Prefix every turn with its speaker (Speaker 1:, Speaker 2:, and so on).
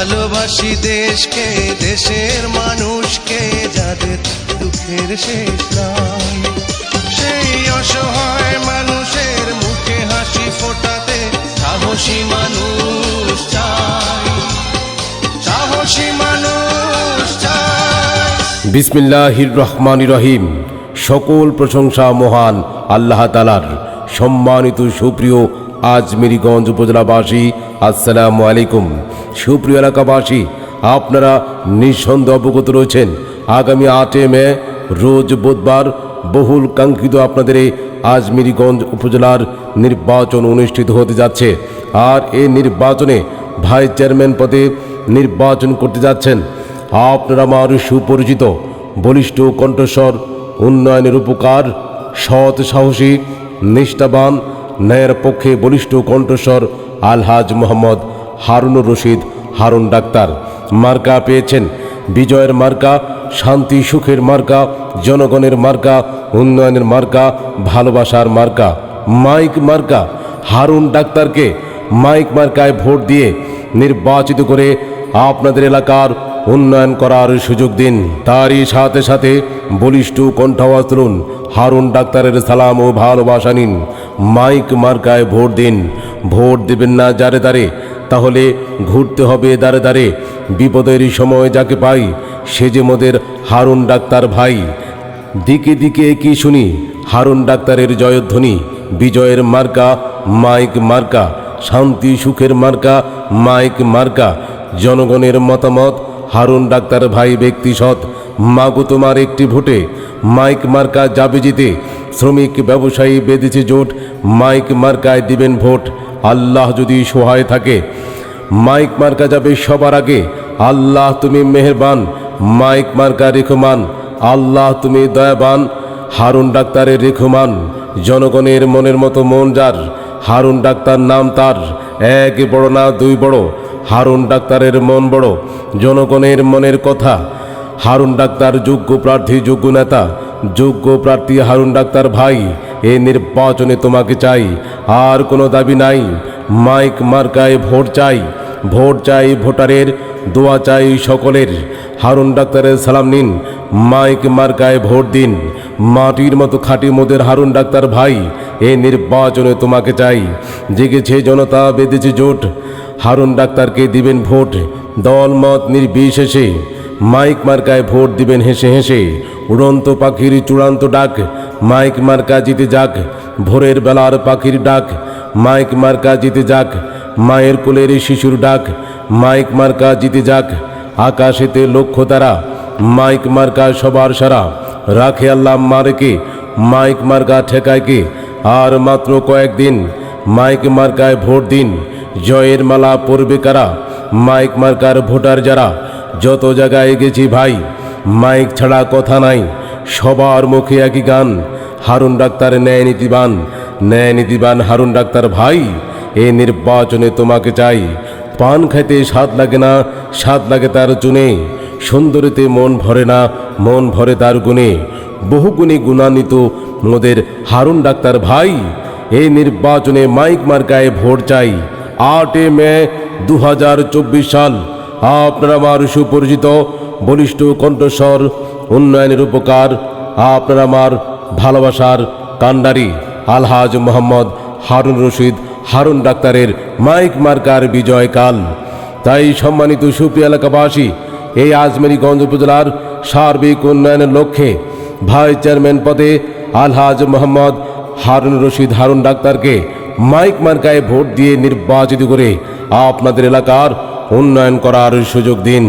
Speaker 1: ভালোবাসি দেশকে, দেশের মানুষকে, যাদের দুঃখের শেষ নাই। সেই অসহায় মানুষের মুখে হাসি ফোটাতে সাহসী মানুষ চাই, সাহসী মানুষ চাই।
Speaker 2: বিসমিল্লাহির রহমানির রহিম। সকল প্রশংসা মহান আল্লাহ তাআলার। সম্মানিত সুপ্রিয় আজমেরীগঞ্জ উপজেলাবাসী, আসসালামু আলাইকুম। সুপ্রিয় এলাকাবাসী, আপনারা নিঃসন্দেহে অবগত রয়েছেন আগামী 8 মে রোজ বুধবার বহুল কাঙ্ক্ষিত আপনাদের এই আজমেরীগঞ্জ উপজেলার নির্বাচন অনুষ্ঠিত হতে যাচ্ছে। আর এই নির্বাচনে ভাইস চেয়ারম্যান পদে নির্বাচন করতে যাচ্ছেন আপনারা আমার সুপরিচিত বলিষ্ঠ কণ্ঠস্বর, উন্নয়নের উপকার, সৎ সাহসী, নিষ্ঠাবান, ন্যায়ের পক্ষে বলিষ্ঠ কণ্ঠস্বর আলহাজ মোহাম্মদ হারুনুর রশিদ হারুন ডাক্তার। মার্কা পেয়েছেন বিজয়ের মার্কা, শান্তি সুখের মার্কা, জনগণের মার্কা, উন্নয়নের মার্কা, ভালোবাসার মার্কা, মাইক মার্কা। হারুন ডাক্তারকে মাইক মার্কায় ভোট দিয়ে নির্বাচিত করে আপনাদের এলাকার উন্নয়ন করার সুযোগ দিন। তারই সাথে সাথে বলিষ্ঠ কণ্ঠাওয়াজ তুলুন, হারুন ডাক্তারের সালাম ও ভালোবাসা নিন। মাইক মার্কায় ভোট দিন। ভোট দেবেন না যারে দাঁড়ে, তাহলে ঘুরতে হবে দাঁড়ে দাঁড়ে। বিপদের সময় যাকে পাই সে যে মোদের হারুন ডাক্তার ভাই। দিকে দিকে কি শুনি হারুন ডাক্তারের জয়ধ্বনি। বিজয়ের মার্কা মাইক মার্কা, শান্তি সুখের মার্কা মাইক মার্কা। জনগণের মতামত হারুন ডাক্তার ভাই ব্যক্তি সৎ। মাগো তোমার একটি ভোটে মাইক মার্কা যাবে জিতে। শ্রমিক ব্যবসায়ী বেঁধেছে জোট, মাইক মার্কায় দিবেন ভোট। আল্লাহ যদি সহায় থাকে মাইক মার্কা যাবে সবার আগে। আল্লাহ তুমি মেহেরবান, মাইক মার্কা রেখমান। আল্লাহ তুমি দয়াবান, হারুন ডাক্তারের রেখমান। জনগণের মনের মতো মন যার, হারুন ডাক্তার নাম তার। এক বড় না দুই বড়, হারুন ডাক্তারের মন বড়। জনগণের মনের কথা, হারুন ডাক্তার যোগ্য প্রার্থী, যোগ্য নেতা, যোগ্য প্রার্থী হারুন ডাক্তার ভাই। এই নির্বাচনে তোমাকে চাই, আর কোনো দাবি নাই। মাইক মার্কায় ভোট চাই, ভোট চাই ভোটারের, দোয়া চাই সকলের। হারুন ডাক্তারের সালাম নিন, মাইক মার্কায় ভোট দিন। মাটির মতো খাঁটি মোদের হারুন ডাক্তার ভাই। এই নির্বাচনে তোমাকে চাই। জেগেছে জনতা, বেঁধেছে জোট, হারুন ডাক্তারকে দিবেন ভোট। দল মত নির্বিশেষে মাইক মার্কায় ভোট দিবেন হেসে হেসে। উড়ন্ত পাখির চূড়ান্ত ডাক, মাইক মার্কা জিতে যাক। ভোরের বেলার পাখির ডাক, মাইক মার্কা জিতে যাক। মায়ের কোলের শিশুর ডাক, মাইক মার্কা জিতে যাক। আকাশেতে লক্ষ্য তারা, মাইক মার্কা সবার সারা। রাখে আল্লাহ মারেকে, মাইক মার্কা ঠেকায় কে। আর মাত্র কয়েকদিন, মাইক মার্কায় ভোট দিন। জয়ের মালা পরবে কারা, মাইক মার্কার ভোটার যারা। যত জায়গায় গেছি ভাই, মাইক ছাড়া কথা নাই। সবার মুখে একই গান, হারুন ডাক্তার ন্যায় নীতিবান, ন্যায় নীতিবান হারুন ডাক্তার ভাই। এই নির্বাচনে তোমাকে চাই। পান খাইতে স্বাদ লাগে না, স্বাদ লাগে তার চুনে। সুন্দরীতে মন ভরে না, মন ভরে তার গুণে। বহু গুণে গুণান্বিত মোদের হারুন ডাক্তার ভাই। এই নির্বাচনে মাইক মার্কায় ভোট চাই। 8 মে 2024 সাল। আপনারা আমার সুপরিচিত বলিষ্ঠ কণ্ঠস্বর, উন্নয়নের উপকার, আপনারা আমার ভালোবাসার কান্ডারি আলহাজ মোহাম্মদ হারুন রশিদ হারুন ডাক্তারের মাইক মার্কার বিজয়কাল। তাই সম্মানিত সুপ্রিয় এলাকাবাসী, এই আজমেরীগঞ্জ উপজেলার সার্বিক উন্নয়নের লক্ষ্যে ভাইস চেয়ারম্যান পদে আলহাজ মোহাম্মদ হারুন রশিদ হারুন ডাক্তারকে মাইক মার্কায় ভোট দিয়ে নির্বাচিত করে আপনাদের এলাকার উন্নয়ন করার সুযোগ দিন।